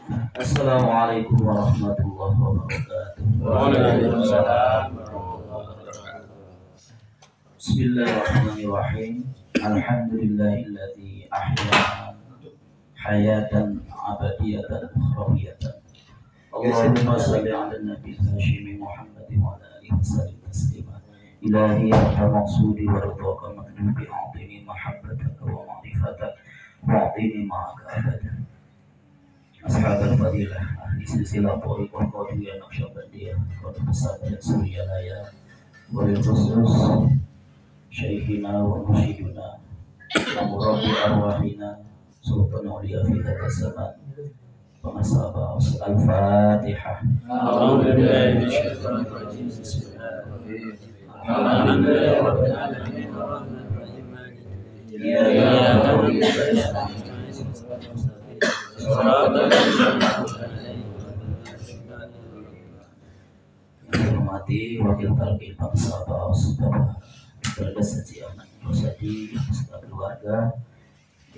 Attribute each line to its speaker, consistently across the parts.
Speaker 1: Assalamualaikum warahmatullahi wabarakatuh.
Speaker 2: Waalaikumsalam.
Speaker 1: Bismillahirrahmanirrahim. Alhamdulillahilladzi ahyana hayatan abadiyatan ukhrawiyatan. Allahumma salli ala nabi Hashimi Muhammadin wa ala alihi wasallim taslima. Ilahi anta maqsudi wa ridwaka matlubi a'tini mahabbataka wa ma'rifataka wa a'tini ma'aka abadan. Ashabul fadilah ahli silsilah Thariqah Qadiriyah Naqsyabandiyah Qutb Sadat Suryalaya wabil khusus Syekhina wa Mursyiduna wa Murabbi arwahina Sultan Auliya fi hadha zaman Pengasabah Al-Fatihah.
Speaker 2: A'udzu billahi minasyaitonir rajim. Bismillahirrahmanirrahim. Alhamdulillahi rabbil alamin arrahmanir rahim maliki iyyaka na'budu wa iyyaka nasta'in shiratal ladzina an'amta 'alaihim
Speaker 1: Yang hormati Wakil Talqin Bangsa Baos Bapak Ibadah Saji Ahmad Rosadi beserta keluarga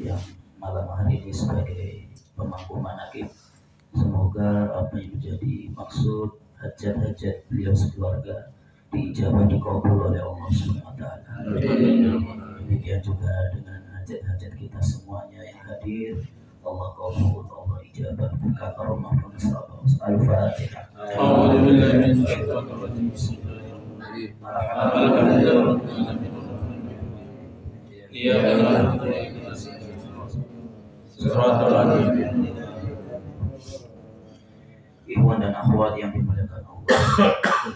Speaker 1: yang malam hari ini sebagai pemangku manaqib, semoga apa yang menjadi maksud hajat-hajat beliau sekeluarga diijabah dikabul oleh Allah Subhanahu wa taala. Demikian juga dengan hajat-hajat kita semuanya yang hadir, Allah kabul, Allah ijabah berkah karomah pengasabah. Al-Fatihah.
Speaker 2: A'udzu billahi minasyaitonir rajim. Bismillahirrahmanirrahim. Alhamdulillahi rabbil alamin iyyaka na'budu wa iyyaka nasta'in shiratal ladzina
Speaker 1: Ikhwan dan akhwat yang dimuliakan Allah,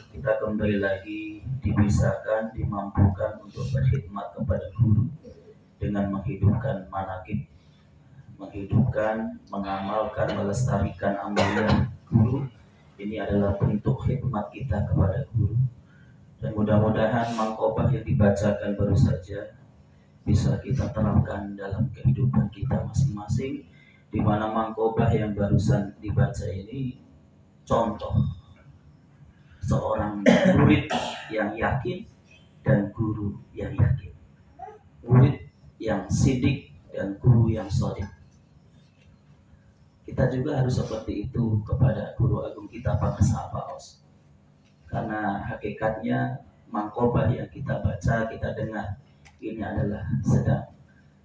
Speaker 1: kita kembali lagi dibisahkan, dimampukan untuk berkhidmat kepada guru dengan menghidupkan manaqib, menghidupkan, mengamalkan, melestarikan amalan guru. Ini adalah bentuk khidmat kita kepada guru. Dan mudah-mudahan mangkobah yang dibacakan baru saja bisa kita terapkan dalam kehidupan kita masing-masing, di mana mangkobah yang barusan dibaca ini contoh seorang murid yang yakin dan guru yang yakin, murid yang sidik dan guru yang shadiq. Kita juga harus seperti itu kepada guru agung kita Pak Sahabaos, karena hakikatnya mangkobah yang kita baca, kita dengar ini adalah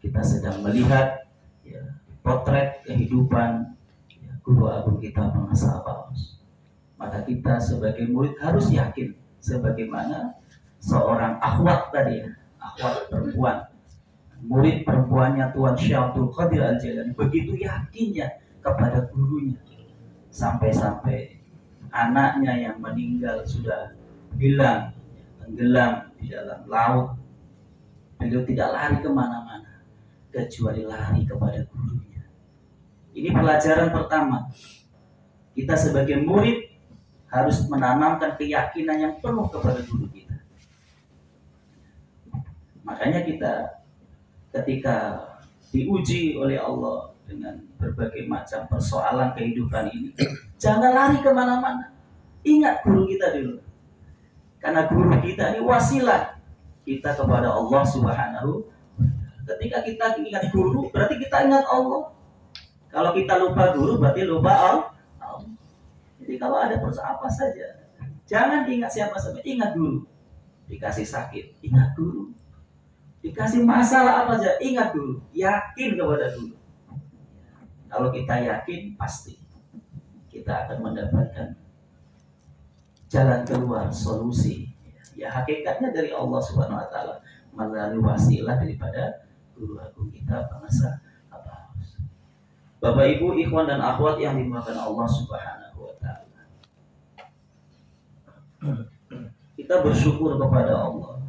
Speaker 1: kita sedang melihat ya, potret kehidupan ya, guru agung kita Pak Sahabaos. Maka kita sebagai murid harus yakin, sebagaimana seorang akhwat tadi, akhwat perempuan, murid perempuannya Tuan Syekh Abdul Qadir Al-Jailani begitu yakinnya kepada gurunya, sampai-sampai anaknya yang meninggal sudah hilang, tenggelam di dalam laut, beliau tidak lari kemana-mana kecuali lari kepada gurunya. Ini pelajaran pertama, kita sebagai murid harus menanamkan keyakinan yang penuh kepada guru kita. Makanya kita ketika diuji oleh Allah dengan berbagai macam persoalan kehidupan ini, jangan lari kemana-mana, ingat guru kita dulu. Karena guru kita ini wasilah kita kepada Allah Subhanahu. Ketika kita ingat guru, berarti kita ingat Allah. Kalau kita lupa guru, berarti lupa Allah. Jadi kalau ada persoalan apa saja, jangan ingat siapa saja, ingat guru. Dikasih sakit, ingat guru. Dikasih masalah apa saja, ingat guru. Yakin kepada guru. Kalau kita yakin, pasti kita akan mendapatkan jalan keluar, solusi. Ya hakikatnya dari Allah Subhanahu wa taala melalui wasilah daripada guru agung kita bangsa Abbas. Bapak Ibu, ikhwan dan akhwat yang dimuliakan Allah Subhanahu wa taala. Kita bersyukur kepada Allah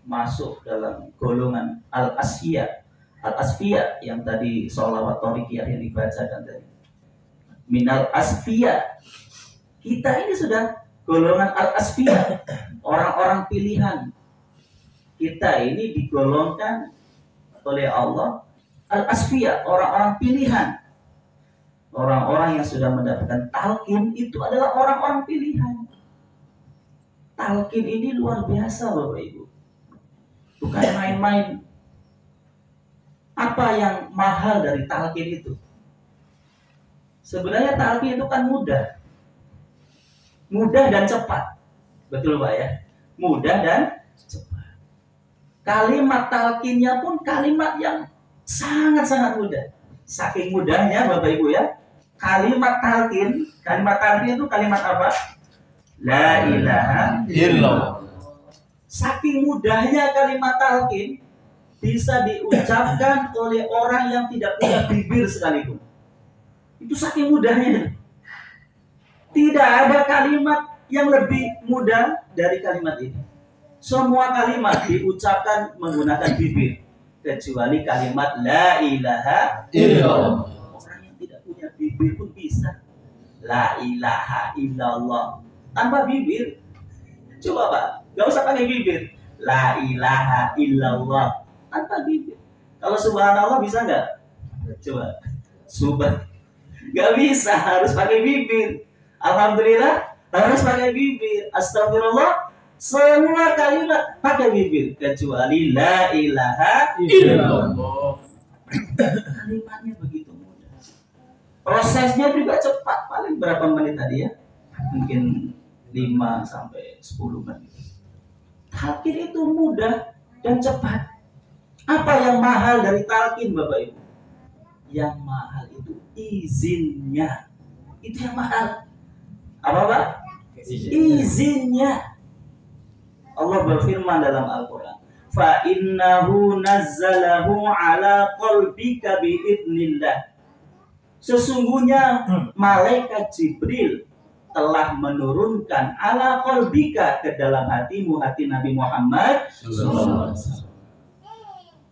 Speaker 1: masuk dalam golongan al-asfiya. Al-asfiya yang tadi sholawat thariqiyah yang dibacakan tadi. Minal asfiya. Kita ini sudah golongan al-asfiya, orang-orang pilihan. Kita ini digolongkan oleh Allah al-asfiya, orang-orang pilihan. Orang-orang yang sudah mendapatkan talqin itu adalah orang-orang pilihan. Talqin ini luar biasa Bapak Ibu, bukan main-main. Apa yang mahal dari talqin itu? Sebenarnya talqin itu kan mudah dan cepat, betul Pak ya? Mudah dan cepat. Kalimat talqinnya pun kalimat yang sangat-sangat mudah. Saking mudahnya Bapak Ibu ya, kalimat talqin itu kalimat apa? La ilaha
Speaker 2: illallah.
Speaker 1: Saking mudahnya kalimat talqin bisa diucapkan oleh orang yang tidak punya bibir sekalipun. Itu saking mudahnya. Tidak ada kalimat yang lebih mudah dari kalimat ini. Semua kalimat diucapkan menggunakan bibir kecuali kalimat la ilaha illallah. Orang yang tidak punya bibir pun bisa la ilaha illallah tanpa bibir. Coba Pak, nggak usah pakai bibir. La ilaha illallah tanpa bibir. Kalau subhanallah bisa nggak? Coba. Nggak bisa, harus pakai bibir. Alhamdulillah harus pakai bibir. Astagfirullah semua kalimat pakai bibir kecuali la ilaha illallah. Kalimatnya begitu mudah. Prosesnya juga cepat, paling berapa menit tadi ya? Mungkin 5 sampai 10 menit. Talqin itu mudah dan cepat. Apa yang mahal dari talqin Bapak Ibu? Yang mahal itu izinnya. Itu yang mahal. Apa Pak? Izinnya. Allah berfirman dalam Al-Quran, fa innahu nazzalahu ala qalbika biidznillah. Sesungguhnya malaikat Jibril telah menurunkan ala qalbika ke dalam hatimu, hati Nabi Muhammad sallallahu alaihi wasallam.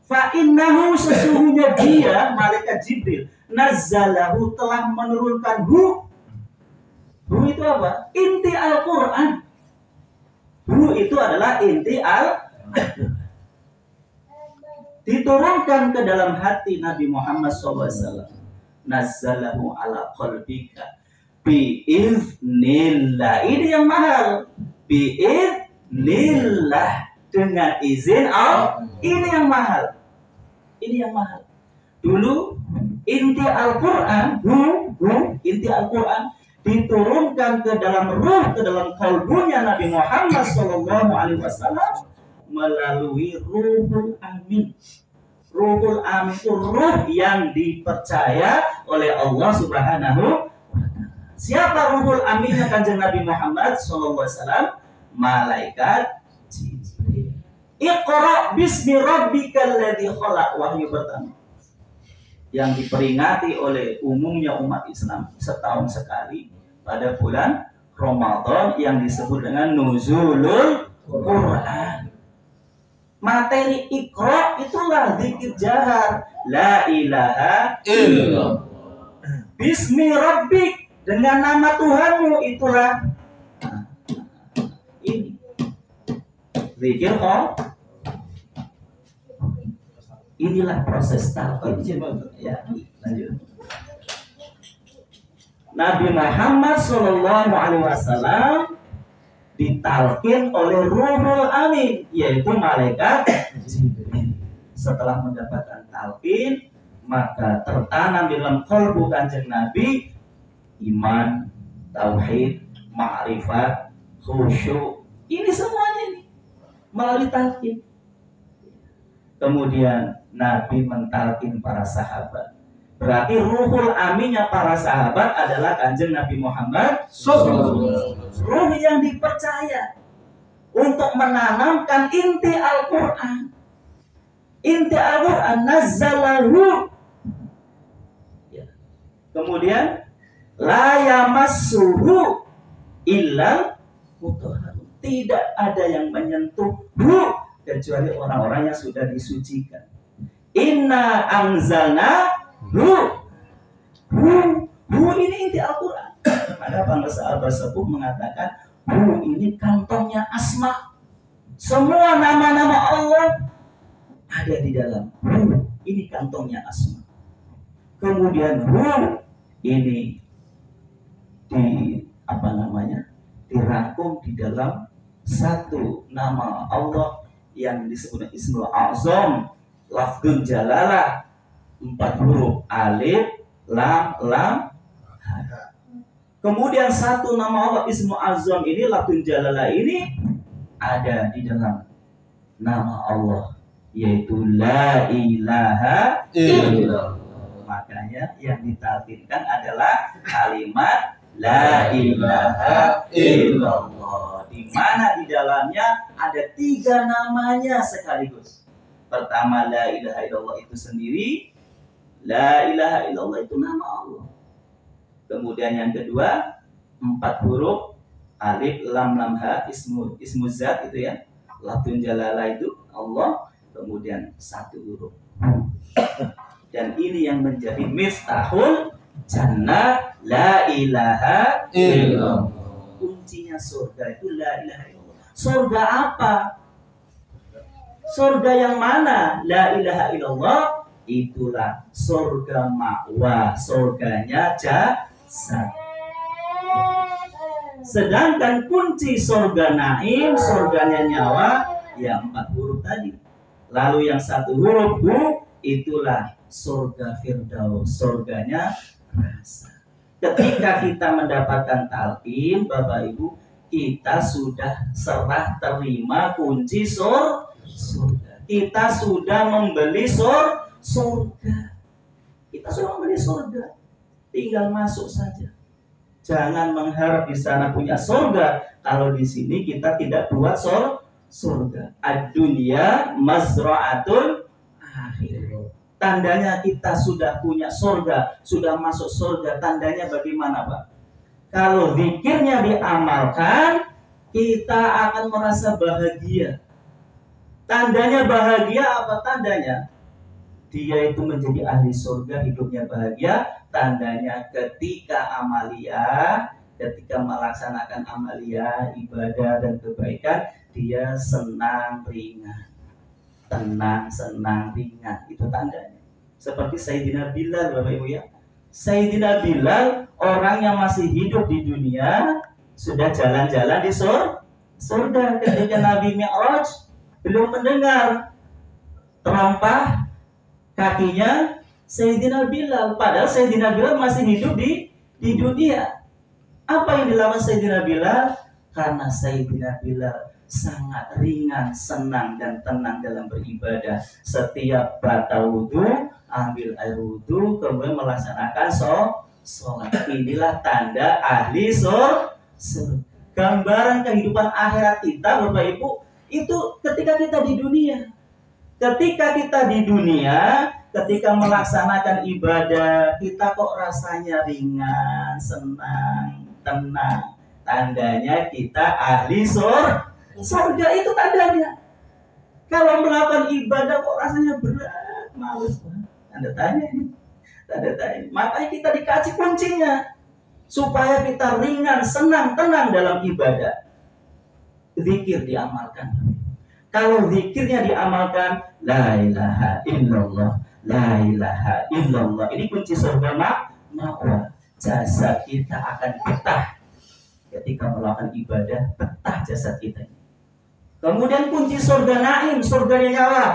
Speaker 1: Fa innahu, sesungguhnya dia malaikat Jibril, nazzalahu, telah menurunkan hu itu apa? Inti Al-Quran. Hu itu adalah inti Al-Quran. Diturunkan ke dalam hati Nabi Muhammad SAW. Nazzalahu ala qalbika biiznillah. Ini yang mahal. Biiznillah, dengan izin Allah. Ini yang mahal. Ini yang mahal. Dulu inti Al-Quran, inti Al-Quran diturunkan ke dalam ruh, ke dalam kalbunya Nabi Muhammad Sallallahu Alaihi Wasallam melalui Ruhul Amin. Ruhul Amin itu ruh yang dipercaya oleh Allah Subhanahu wa Ta'ala. Siapa Ruhul Aminnya Kanjeng Nabi Muhammad Sallallahu Alaihi Wasallam? Malaikat Jibril. Iqra bismi rabbikal ladzi khalaq, wahyu pertama yang diperingati oleh umumnya umat Islam setahun sekali pada bulan Ramadan yang disebut dengan Nuzulul Quran. Materi Iqra itulah zikir jahar, la ilaha illallah. Bismi rabbik, dengan nama Tuhanmu, itulah ini zikir kok. Inilah proses talqin. Ya, lanjut. Nabi Muhammad Sallallahu Alaihi Wasallam ditalqin oleh Ruhul Amin, yaitu malaikat Jibril. Setelah mendapatkan talqin, maka tertanam di dalam qalbu Kanjeng Nabi iman, tauhid, ma'rifat, khusyuk. Ini semuanya ini melalui talqin. Kemudian Nabi mentalqin para sahabat. Berarti Ruhul Aminnya para sahabat adalah Kanjeng Nabi Muhammad SAW. Ruh yang dipercaya untuk menanamkan inti Al-Quran. Inti Al-Quran nazzalahu. Ya. Kemudian la yamassuhu illal mutahharun. Tidak ada yang menyentuh kecuali orang-orang yang sudah disucikan. Inna anzalna hu ini inti Al-Quran. Maka bangsa Al-Sepuh mengatakan hu ini kantongnya asma. Semua nama-nama Allah ada di dalam hu. Ini kantongnya asma. Kemudian hu ini dirangkum di dalam satu nama Allah yang disebut Ismul Azam, lafzul jalalah, 4 huruf, alif, lam, Kemudian satu nama Allah Ismu Azam ini, Lafzul Jalalah ini ada di dalam nama Allah, yaitu La ilaha illallah. Makanya yang ditalkinkan adalah kalimat La ilaha illallah, di mana di dalamnya ada 3 namanya sekaligus. Pertama, La ilaha illallah itu sendiri, La ilaha illallah itu nama Allah. Kemudian yang kedua, 4 huruf alif lam lam ha ismu zat itu ya, Lafzul Jalalah itu Allah. Kemudian 1 huruf. Dan ini yang menjadi miftahul jannah, La ilaha illallah. Kuncinya surga itu La ilaha illallah. Surga apa? Surga yang mana? La ilaha illallah. Itulah surga ma'wa, surganya jasad. Sedangkan kunci surga naim, surganya nyawa, ya 4 huruf tadi. Lalu yang 1 huruf hu, itulah surga firdaus, surganya rasa. Ketika kita mendapatkan talqin, Bapak Ibu, kita sudah serah terima kunci surga. Kita sudah membeli surga. Kita sudah membeli surga. Tinggal masuk saja. Jangan mengharap di sana punya surga kalau di sini kita tidak buat surga. Ad-dunya mazra'atul akhir. Tandanya kita sudah punya surga, sudah masuk surga. Tandanya bagaimana, Pak? Kalau zikirnya diamalkan, kita akan merasa bahagia. Tandanya bahagia apa tandanya? Dia itu menjadi ahli surga, hidupnya bahagia. Tandanya ketika amalia, ketika melaksanakan amalia, ibadah dan kebaikan, dia senang ringan, tenang, senang ringan. Itu tandanya. Seperti Sayyidina Bilal, Bapak Ibu ya. Sayyidina Bilal, orang yang masih hidup di dunia, sudah jalan-jalan di surga. Ketika Nabi Mi'raj, belum mendengar terompah kakinya Sayyidina Bilal. Padahal Sayyidina Bilal masih hidup di dunia. Apa yang dilakukan Sayyidina Bilal? Karena Sayyidina Bilal sangat ringan, senang dan tenang dalam beribadah. Setiap batal wudu, ambil air wudu, kemudian melaksanakan sholat. Inilah tanda ahli surga. Gambaran kehidupan akhirat kita, Bapak Ibu, itu ketika kita di dunia. Ketika kita di dunia, ketika melaksanakan ibadah, kita kok rasanya ringan, senang, tenang. Tandanya kita ahli surga, itu tandanya. Kalau melakukan ibadah kok rasanya berat, males banget. Tanda tanya ini. Makanya kita dikasih kuncinya supaya kita ringan, senang, tenang dalam ibadah. Zikir diamalkan. Kalau zikirnya diamalkan, La ilaha illallah, La ilaha illallah. Ini kunci surga ma'wa. Jasad kita akan betah ketika melakukan ibadah, betah jasad kita. Kemudian kunci surga naim, surganya nyawa.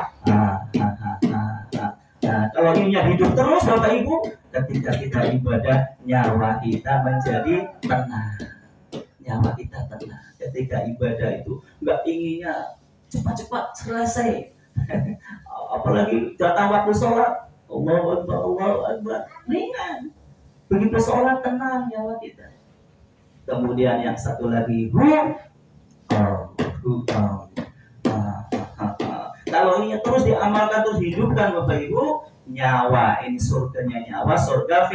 Speaker 1: Kalau ininya hidup terus, Bapak Ibu, ketika kita ibadah, nyawa kita menjadi tenang. Nyawa kita tenang. Ketika ibadah itu nggak inginnya cepat-cepat selesai. Apalagi datang waktu sholat, Allahu Akbar, Allahu Akbar, ringan. Begitu sholat tenang nyawa kita. Kemudian yang satu lagi, kalau ini terus diamalkan, terus hidupkan, Bapak Ibu, nyawa ini surganya nyawa, surga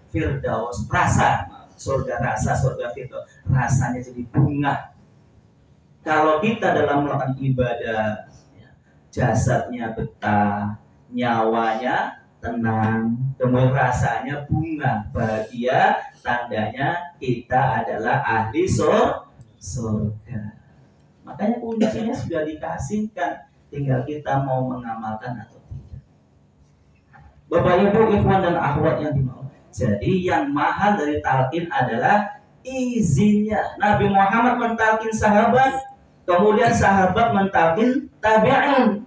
Speaker 1: firdaus, rasa, surga rasa, surga firdaus, rasanya jadi bunga. Kalau kita dalam melakukan ibadah, jasadnya betah, nyawanya tenang, kemudian rasanya bunga, bahagia, tandanya kita adalah ahli surga. Makanya kuncinya sudah dikasihkan, tinggal kita mau mengamalkan atau tidak. Bapak Ibu, ikhwan dan akhwat yang dimaukan. Jadi yang mahal dari talqin adalah izinnya. Nabi Muhammad mentalkin sahabat, kemudian sahabat mentalkin tabi'in.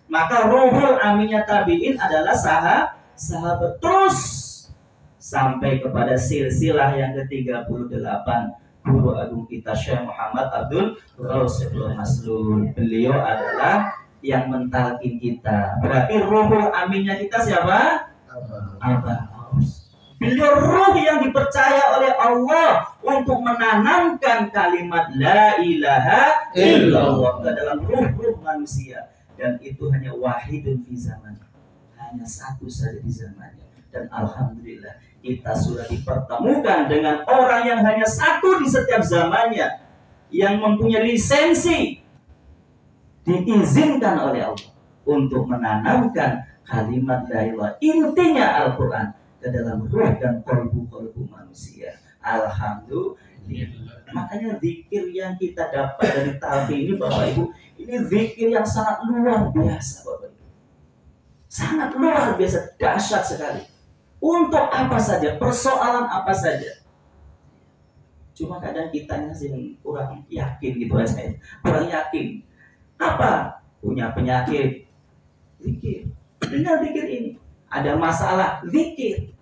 Speaker 1: Maka ruhul aminnya tabi'in adalah sahabat. Terus sampai kepada silsilah yang ke-38 guru agung kita Syekh Muhammad Abdul Rasulullah Maslul. Beliau adalah yang mentalkin kita. Berarti ruhul aminnya kita siapa? Abah Aus. Beliau ruh yang dipercaya oleh Allah untuk menanamkan kalimat la ilaha illallah ke dalam ruh-ruh manusia, dan itu hanya wahidun fi zaman, hanya satu saja di zamannya. Dan alhamdulillah kita sudah dipertemukan dengan orang yang hanya satu di setiap zamannya, yang mempunyai lisensi diizinkan oleh Allah untuk menanamkan kalimat la ilaha, intinya Al-Quran, ke dalam ruh dan kolbu-kolbu manusia. Alhamdulillah. Makanya zikir yang kita dapat dari talqin ini Bapak Ibu, ini zikir yang sangat luar biasa Bapak Ibu. Sangat luar biasa, dahsyat sekali. Untuk apa saja, persoalan apa saja. Cuma kadang kitanya sih kurang yakin gitu aja. Kurang yakin. Apa? Punya penyakit, zikir. Dengan zikir ini. Ada masalah, zikir.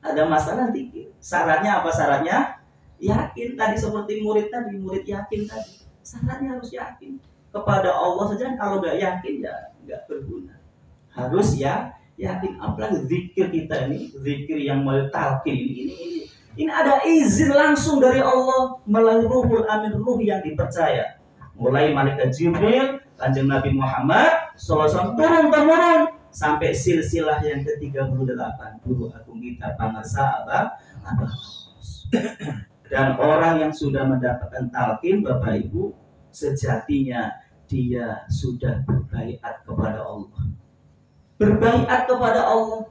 Speaker 1: Ada masalah, zikir. Syaratnya apa syaratnya? Yakin. Tadi seperti murid tadi, murid yakin tadi. Syaratnya harus yakin. Kepada Allah saja kalau nggak yakin ya nggak berguna. Harus ya yakin. Apalagi zikir kita ini, zikir yang talqin ini ada izin langsung dari Allah melalui ruhul amin, ruh yang dipercaya. Mulai malaikat Jibril, Kanjeng Nabi Muhammad SAW turun-temurun sampai silsilah yang ke-38 guru agung kita Pangarsa Abah Aus. Dan orang yang sudah mendapatkan talqin Bapak Ibu, sejatinya dia sudah berbaiat kepada Allah. Berbaiat kepada Allah.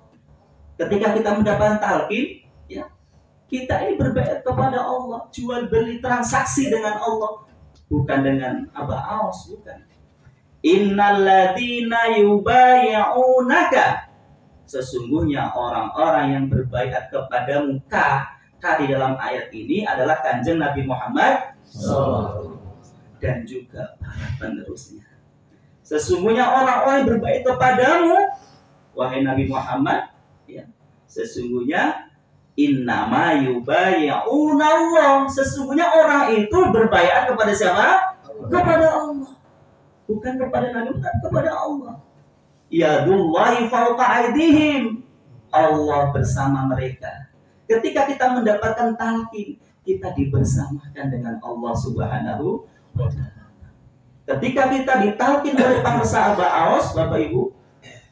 Speaker 1: Ketika kita mendapatkan talqin, ya, kita ini berbaiat kepada Allah, jual beli transaksi dengan Allah, bukan dengan Abah Aus, bukan. Innalladzina yubayyi'unaka, sesungguhnya orang-orang yang berbaiat kepadamu, ka di dalam ayat ini adalah Kanjeng Nabi Muhammad SAW dan juga para penerusnya. Sesungguhnya orang-orang yang berbaiat kepadamu, wahai Nabi Muhammad, ya, sesungguhnya innama yubayyi'una Allah, sesungguhnya orang itu berbaiat kepada siapa? Kepada Allah. Bukan kepada Nabi, bukan kepada Allah. Yadullahi fawqa aydihim, Allah bersama mereka. Ketika kita mendapatkan talqin, kita dibersamakan dengan Allah Subhanahu wa ta'ala. Ketika kita ditalqin oleh Pangarsa Abah Aus, Bapak Ibu,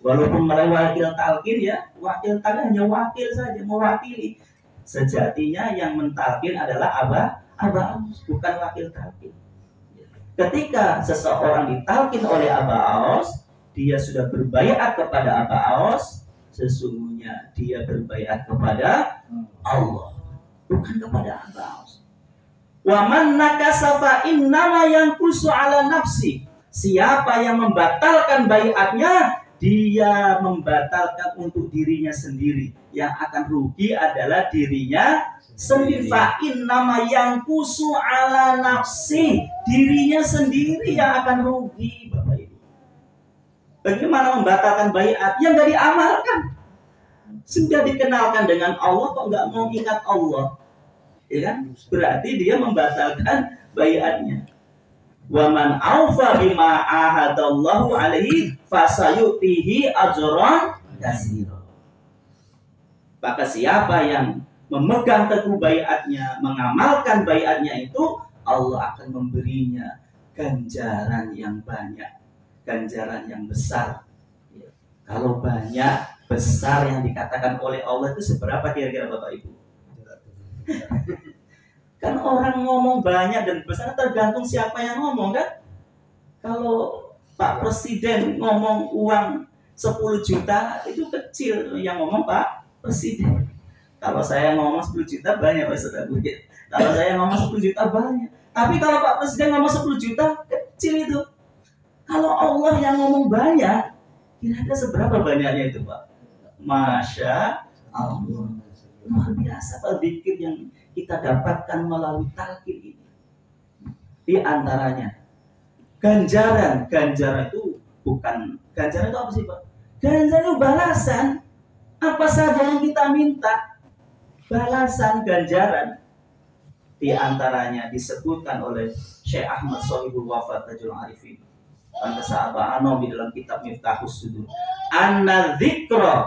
Speaker 1: walaupun melalui wakil talqin, ya, wakil talqin hanya wakil saja, mewakili. Sejatinya yang mentalqin adalah Abah Aus, bukan wakil talqin. Ketika seseorang ditalqin oleh Abah Aus, dia sudah berbaiat kepada Abah Aus, sesungguhnya dia berbaiat kepada Allah, bukan kepada Abah Aus. Wa man nakasa fa innama yanqusu ala nafsi. Siapa yang membatalkan baiatnya, dia membatalkan untuk dirinya sendiri. Yang akan rugi adalah dirinya sendiri. Fa innama yanqusu ala nafsi, dirinya sendiri yang akan rugi, Bapak Ibu. Bagaimana membatalkan baiat yang nggak diamalkan? Sudah dikenalkan dengan Allah kok nggak mau ingat Allah, ya kan? Berarti dia membatalkan baiatnya. Wa man aufa bima ahadallahu alaihi fasayutihi ajran katsira. Maka siapa yang memegang teguh baiatnya, mengamalkan baiatnya itu, Allah akan memberinya ganjaran yang banyak, ganjaran yang besar. Kalau banyak, besar yang dikatakan oleh Allah itu seberapa kira-kira Bapak Ibu? Kan orang ngomong banyak dan besar tergantung siapa yang ngomong, kan? Kalau Pak Presiden ngomong uang 10 juta itu kecil, yang ngomong Pak Presiden. Kalau saya ngomong 10 juta banyak Pak Saudara. Kalau saya ngomong 10 juta banyak. Tapi kalau Pak Presiden ngomong 10 juta kecil itu. Kalau Allah yang ngomong banyak, kira-kira seberapa banyaknya itu Pak? Masya Allah. Luar biasa Pak zikir yang kita dapatkan melalui talqin ini. Di antaranya ganjaran itu bukan, ganjaran itu apa sih Pak? Ganjaran itu balasan. Apa saja yang kita minta, balasan, ganjaran. Di antaranya disebutkan oleh Syekh Ahmad Sohibul Wafat Tajul Arifin dan sahabat Anomi dalam kitab Miftahus Sudur. Anna dzikra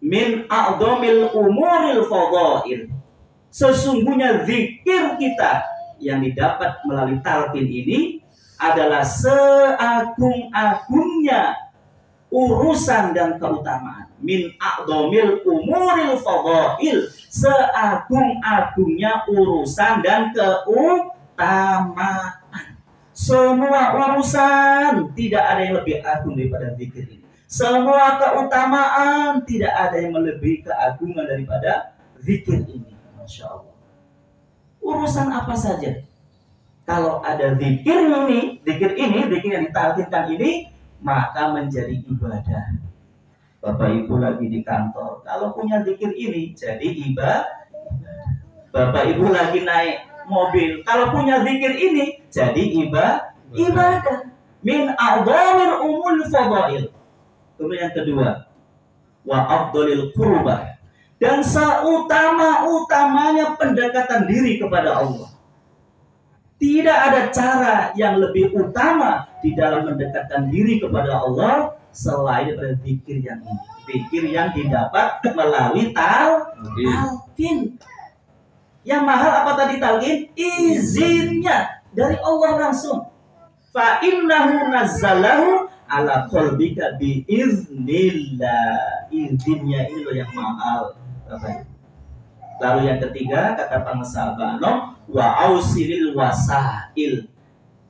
Speaker 1: min a'dhamil umuril fadhail. Sesungguhnya zikir kita yang didapat melalui talqin ini adalah seagung-agungnya urusan dan keutamaan. Min a'dhamil umuril fadhail, seagung-agungnya urusan dan keutamaan. Semua urusan tidak ada yang lebih agung daripada zikir ini. Semua keutamaan tidak ada yang melebihi keagungan daripada zikir ini. Masya Allah. Urusan apa saja, kalau ada zikir ini, zikir yang ditalqinkan ini, maka menjadi ibadah. Bapak Ibu lagi di kantor, kalau punya zikir ini jadi ibadah. Bapak Ibu lagi naik mobil, kalau punya zikir ini jadi ibadah. Min a'dhamil umul fadhail. Kemudian yang kedua, wa afdhalil qurbah, dan seutama-utamanya pendekatan diri kepada Allah. Tidak ada cara yang lebih utama di dalam mendekatkan diri kepada Allah selain daripada zikir yang ini. Zikir yang didapat melalui talqin. Yang mahal apa tadi talqin? Izinnya dari Allah langsung. Fa innahu nazzalahu ala qalbika bi iznillah. Izinnya ini loh yang mahal. Lalu yang ketiga kata pengesal wa ausiril wasail,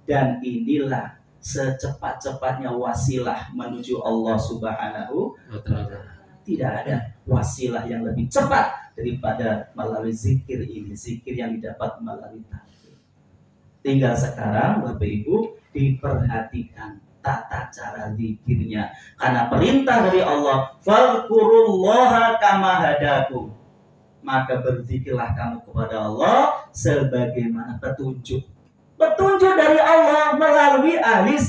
Speaker 1: dan inilah secepat-cepatnya wasilah menuju Allah Subhanahu wa Ta'ala. Tidak ada wasilah yang lebih cepat daripada melalui zikir ini, zikir yang didapat melalui talqin. Tinggal sekarang Bapak Ibu diperhatikan tata cara zikirnya, karena perintah dari Allah, fadhkurullaha kama hadakum, maka berzikirlah kamu kepada Allah sebagaimana petunjuk dari Allah melalui ahli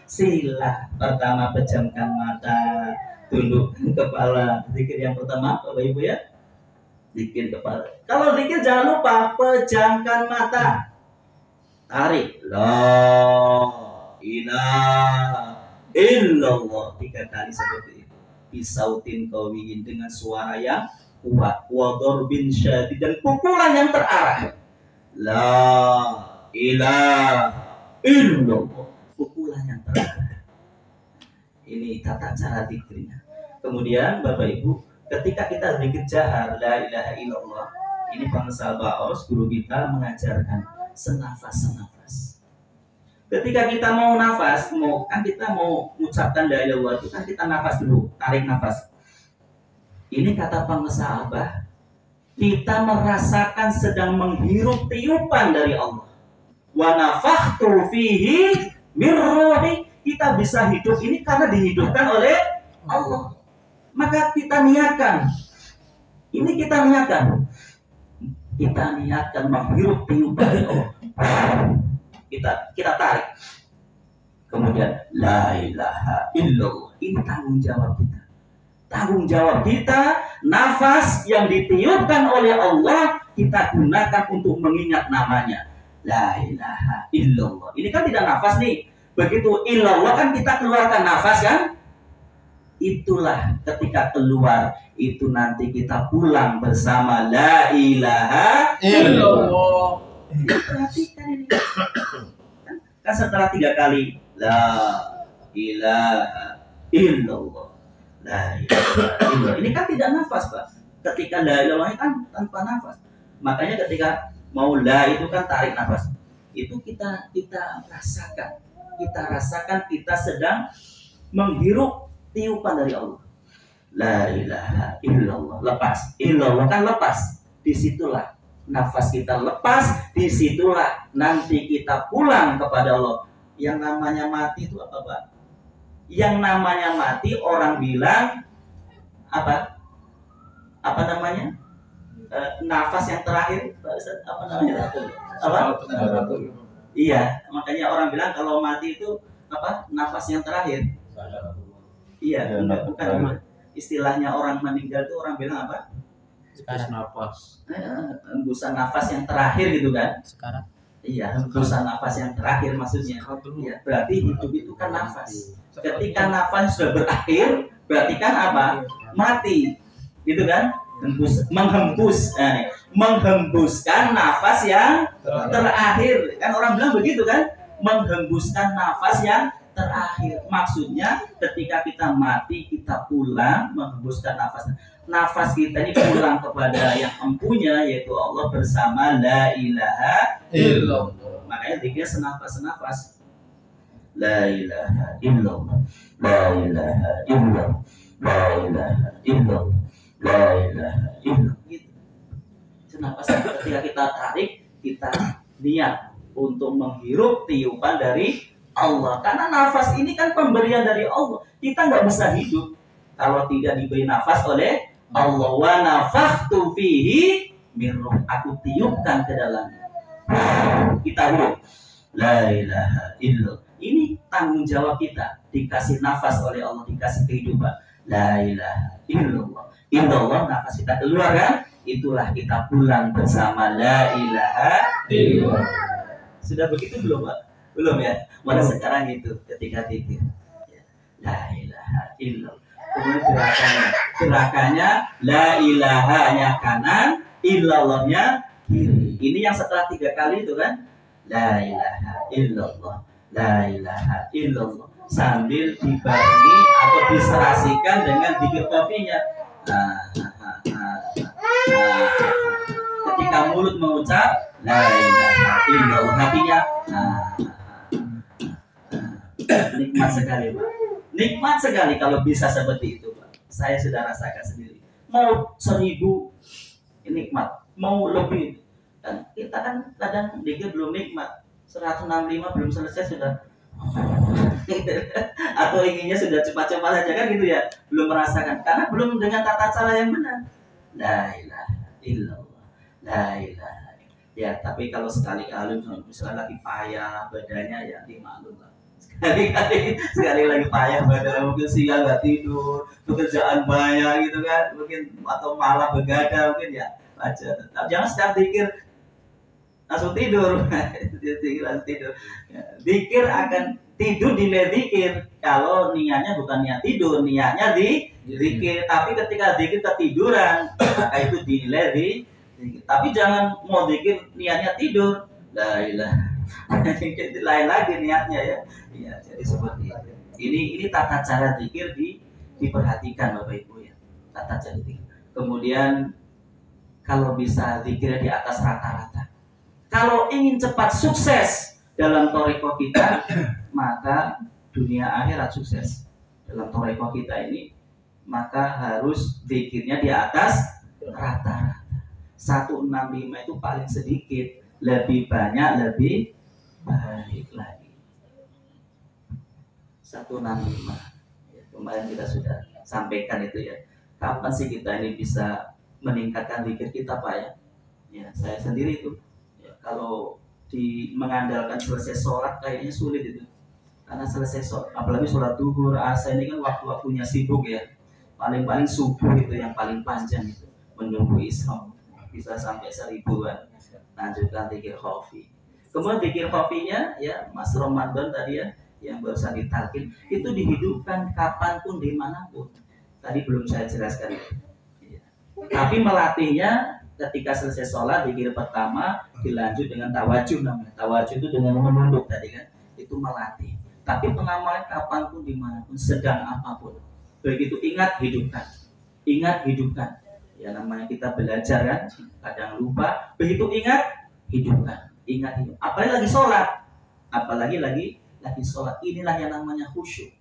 Speaker 1: silah. Pertama, pejamkan mata, tundukkan kepala. Zikir yang pertama Bapak Ibu ya, zikir kepala. Kalau zikir jangan lupa pejamkan mata, tarik la ilaha illallah 3 kali seperti itu, bisautin qawiyin, dengan suara yang kuat, wa darbin syadid, dan pukulan yang terarah, la ilaha illallah, pukulan yang terarah. Ini tata cara zikirnya. Kemudian Bapak Ibu, ketika kita zikir jahar la ilaha illallah, ini Bangsal Baos guru kita mengajarkan senafas. Ketika kita mau nafas, kita mau ucapkan la ilaha illallah itu kan kita nafas dulu, tarik nafas. Ini kata pengesabah, kita merasakan sedang menghirup tiupan dari Allah. Wa nafakhtu fihi min ruhi, kita bisa hidup ini karena dihidupkan oleh Allah. Maka kita niatkan. Ini kita niatkan menghirup tiupan dari Allah. Kita tarik. Kemudian la ilaha illallah. Ini tanggung jawab kita. Nafas yang ditiupkan oleh Allah kita gunakan untuk mengingat namanya. La ilaha illallah. Ini kan tidak nafas nih. Begitu illallah kan kita keluarkan nafas kan? Itulah ketika keluar itu nanti kita pulang bersama la ilaha illallah. Perhatikan ini. Kan setelah 3 kali la ilaha illallah, la ilaha illallah, ini kan tidak nafas Pak. Ketika la ilaha kan tanpa nafas. Makanya ketika mau la itu kan tarik nafas. Itu kita rasakan kita sedang menghirup tiupan dari Allah. La ilaha illallah, lepas. Illallah kan lepas. Disitulah nafas kita lepas, disitulah nanti kita pulang kepada Allah. Yang namanya mati itu apa Pak? Yang namanya mati orang bilang apa namanya? Nafas yang terakhir, apa namanya? Apa? Iya, makanya orang bilang kalau mati itu apa? Nafas yang terakhir. Iya, bukan. istilahnya orang meninggal itu orang bilang apa?
Speaker 2: Sekarang nafas.
Speaker 1: Hembusan nafas yang terakhir gitu kan?
Speaker 3: Sekarang.
Speaker 1: Iya, hembusan nafas yang terakhir maksudnya. Ya, berarti hidup itu kan nafas. Ketika nafas sudah berakhir, berarti kan apa? Mati, gitu kan? Menghembuskan nafas yang terakhir. Kan orang bilang begitu kan? Menghembuskan nafas yang terakhir. Maksudnya ketika kita mati, kita pulang menghembuskan nafas kita ini pulang kepada yang empunya, yaitu Allah bersama la ilaha illallah. Makanya zikir senafas. La ilaha illallah, la ilaha illallah, la ilaha illallah, la ilaha illallah. Gitu. Senafas ketika kita tarik, kita niat untuk menghirup tiupan dari Allah. Karena nafas ini kan pemberian dari Allah. Kita nggak bisa hidup kalau tidak diberi nafas oleh Allah. Wa nafakhtu fihi min ruh, aku tiupkan ke dalamnya. Kita hidup. La ilaha illallah. Ini tanggung jawab kita, dikasih nafas oleh Allah, dikasih kehidupan. La ilaha illallah. Illallah, nafas kita keluar kan? Itulah kita pulang bersama la ilaha illallah. Sudah begitu belum, Pak? Belum ya? Mana sekarang itu ketika zikir. La ilaha illallah. Kemudian gerakannya la ilahanya kanan, illallahnya kiri. Ini yang setelah 3 kali itu kan, la ilaha illallah, la ilaha illallah, sambil dibarengi atau diserasikan dengan zikir kopinya. Ketika mulut mengucap la ilaha illallah, hatinya nikmat sekali, Pak. Nikmat sekali kalau bisa seperti itu, Pak. Saya sudah rasakan sendiri. Mau 1000 nikmat, mau lebih. Dan kita kan kadang dikit belum nikmat. 165 belum selesai sudah. Atau inginnya sudah cepat-cepat saja kan gitu ya. Belum merasakan karena belum dengan tata cara yang benar. La ilaha illallah. La ilaha. Ya, tapi kalau sekali-kali misalnya lagi payah badannya ya dimaklum lah. Sekali lagi payah badan, mungkin siang nggak tidur, pekerjaan banyak gitu kan, mungkin atau malah begadang mungkin ya baca. Jangan sedang zikir langsung tidur. Zikir akan tidur di zikir kalau niatnya bukan niat tidur, niatnya di zikir. Tapi ketika zikir ketiduran, maka itu dinilai di zikir. Tapi jangan mau zikir niatnya tidur. La ilaha. Lain lagi niatnya ya. Ya, jadi seperti itu. Ini tata cara zikir diperhatikan Bapak Ibu ya. Tata cara zikir. Kemudian kalau bisa zikirnya di atas rata-rata. Kalau ingin cepat sukses dalam thariqah kita, maka dunia akhirat sukses. Dalam thariqah kita ini, maka harus zikirnya di atas rata-rata. 165 itu paling sedikit, lebih banyak lebih baik lagi. 165 ya, kemarin kita sudah sampaikan itu ya. Kapan sih kita ini bisa meningkatkan zikir kita, Pak ya? Ya, saya sendiri itu ya, kalau mengandalkan selesai sholat kayaknya sulit itu. Karena selesai sholat, apalagi sholat duhur, asar ini kan waktu-waktunya sibuk ya. Paling-paling subuh itu yang paling panjang itu, menunggu isya bisa sampai 1000-an. Lanjutkan zikir khafi. Kemudian zikir khafinya ya Mas Ramadan tadi ya, yang barusan ditalkin itu dihidupkan kapanpun dimanapun. Tadi belum saya jelaskan itu. Ya. Tapi melatihnya ketika selesai sholat zikir pertama dilanjut dengan tawajuh namanya. Tawajuh itu dengan menunduk tadi kan, itu melatih. Tapi pengamalan kapanpun dimanapun sedang apapun. Begitu ingat hidupkan, ingat hidupkan. Ya namanya kita belajar kan, kadang lupa. Begitu ingat hidupkan, ingat hidup. Apalagi lagi sholat, apalagi lagi sholat. Inilah yang namanya khusyuk.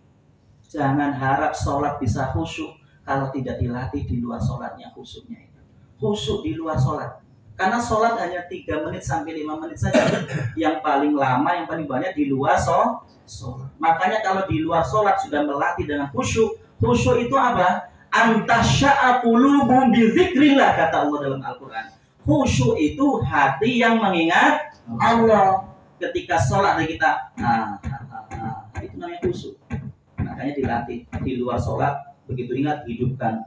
Speaker 1: Jangan harap sholat bisa khusyuk kalau tidak dilatih di luar sholatnya khusyuknya itu. Khusyuk di luar sholat. Karena sholat hanya 3 menit sampai 5 menit saja. Yang paling lama, yang paling banyak di luar sholat. Makanya kalau di luar sholat sudah melatih dengan khusyuk. Khusyuk itu apa? Antasya'a qulubum bi dzikrillah, kata Allah dalam Al-Quran. Khusyuk itu hati yang mengingat Allah. Ketika sholat kita itu namanya khusyuk. Makanya dilatih di luar sholat begitu ingat hidupkan.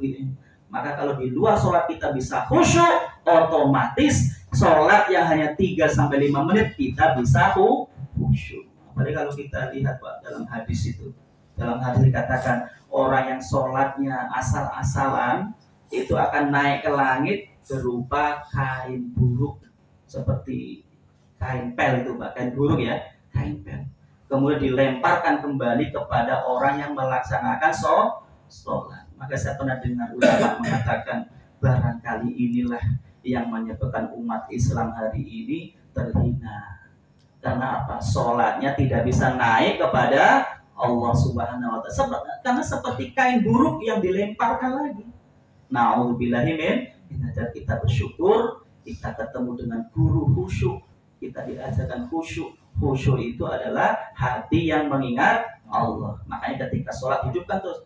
Speaker 1: Maka kalau di luar sholat kita bisa khusyuk, otomatis sholat yang hanya 3-5 menit kita bisa khusyuk. Apalagi kalau kita lihat Pak dalam hadis itu, dalam hadis dikatakan orang yang sholatnya asal-asalan itu akan naik ke langit berupa kain buruk, seperti kain pel itu Pak, kain buruk ya, kain pel. Kemudian dilemparkan kembali kepada orang yang melaksanakan sholat. Maka saya pernah dengar ulama mengatakan barangkali inilah yang menyebabkan umat Islam hari ini terhina. Karena apa? Sholatnya tidak bisa naik kepada Allah Subhanahu wa Ta'ala. Karena seperti kain buruk yang dilemparkan lagi. Na'udzubillahi min. Kita bersyukur, kita ketemu dengan guru khusyuk, kita diajarkan khusyuk. Khusyuk itu adalah hati yang mengingat Allah. Makanya ketika sholat hidupkan terus.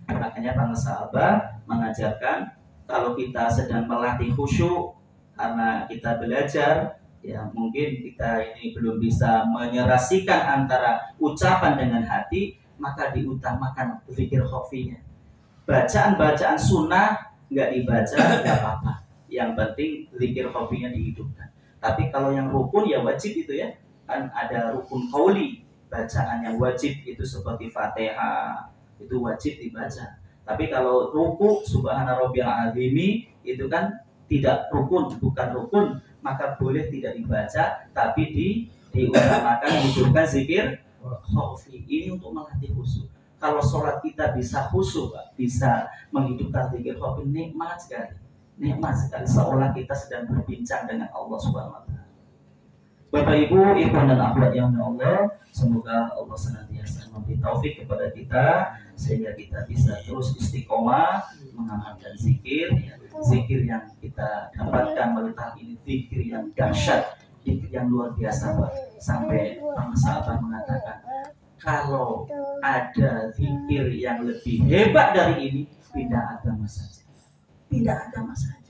Speaker 1: Makanya para sahabat mengajarkan kalau kita sedang melatih khusyuk karena kita belajar, ya mungkin kita ini belum bisa menyerasikan antara ucapan dengan hati, maka diutamakan zikir khafinya. Bacaan-bacaan sunnah nggak dibaca nggak apa-apa. Yang penting zikir khafinya dihidupkan. Tapi kalau yang rukun ya wajib itu ya, kan ada rukun qauli, bacaan yang wajib itu seperti Fatihah itu wajib dibaca. Tapi kalau ruku subhana rabbiyal azimi itu kan tidak rukun, bukan rukun, maka boleh tidak dibaca, tapi diutamakan hidupkan zikir khafi. Ini untuk melatih khusyuk. Kalau sholat kita bisa khusyuk, bisa menghidupkan zikir khafi, nikmat sekali. Nikmat sekali, seolah kita sedang berbincang dengan Allah Subhanahu wa Ta'ala. Bapak Ibu, ikhwan dan akhwat yang Allah, semoga Allah senantiasa memberi taufik kepada kita sehingga kita bisa terus istiqomah mengamalkan zikir, ya. Zikir yang kita dapatkan melalui tahap ini, zikir yang dahsyat, zikir yang luar biasa, Pak. Sampai para sahabat mengatakan kalau ada zikir yang lebih hebat dari ini, pindah agama saja. Pindah agama saja.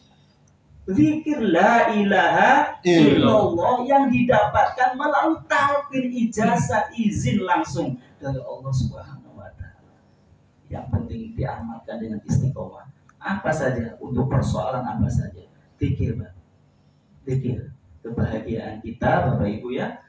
Speaker 1: Zikir la ilaha illallah yang didapatkan melalui talqin, ijazah, izin langsung dari Allah Subhanahu wa Ta'ala. Yang penting diamalkan dengan istiqomah. Apa saja, untuk persoalan apa saja, zikir, Pak. Zikir. Kebahagiaan kita, Bapak Ibu ya.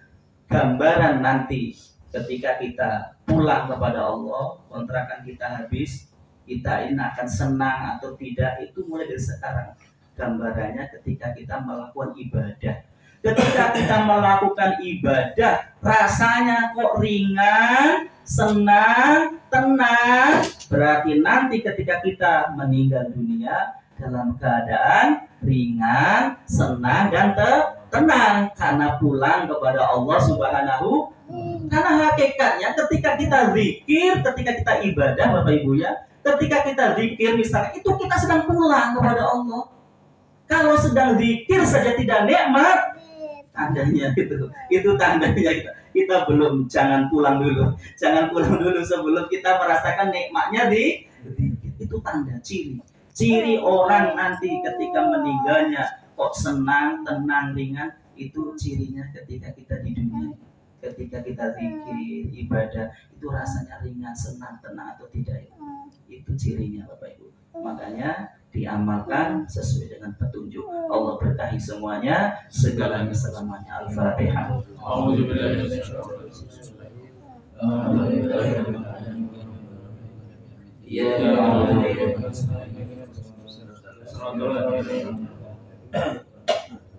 Speaker 1: Gambaran nanti ketika kita pulang kepada Allah, kontrakan kita habis, kita ini akan senang atau tidak, itu mulai dari sekarang. Gambarannya ketika kita melakukan ibadah. Ketika kita melakukan ibadah, rasanya kok ringan, senang, tenang. Berarti nanti ketika kita meninggal dunia dalam keadaan ringan, senang, dan tenang. Karena pulang kepada Allah Subhanahu. Karena hakikatnya ketika kita zikir, ketika kita ibadah, Bapak Ibu ya, ketika kita zikir misalnya, itu kita sedang pulang kepada Allah. Kalau sedang zikir saja tidak nikmat, tandanya itu tandanya kita belum. Jangan pulang dulu sebelum kita merasakan nikmatnya di itu tanda ciri orang nanti ketika meninggalnya kok senang, tenang, ringan. Itu cirinya ketika kita di dunia, ketika kita zikir, ibadah, itu rasanya ringan, senang, tenang atau tidak, itu cirinya Bapak Ibu. Makanya diamalkan sesuai dengan petunjuk. Allah berkahi semuanya, segalanya selamanya. Al-Fatihah.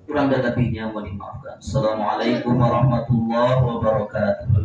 Speaker 1: Kurang dan lebihnya mohon dimaafkan. Assalamualaikum warahmatullahi wabarakatuh.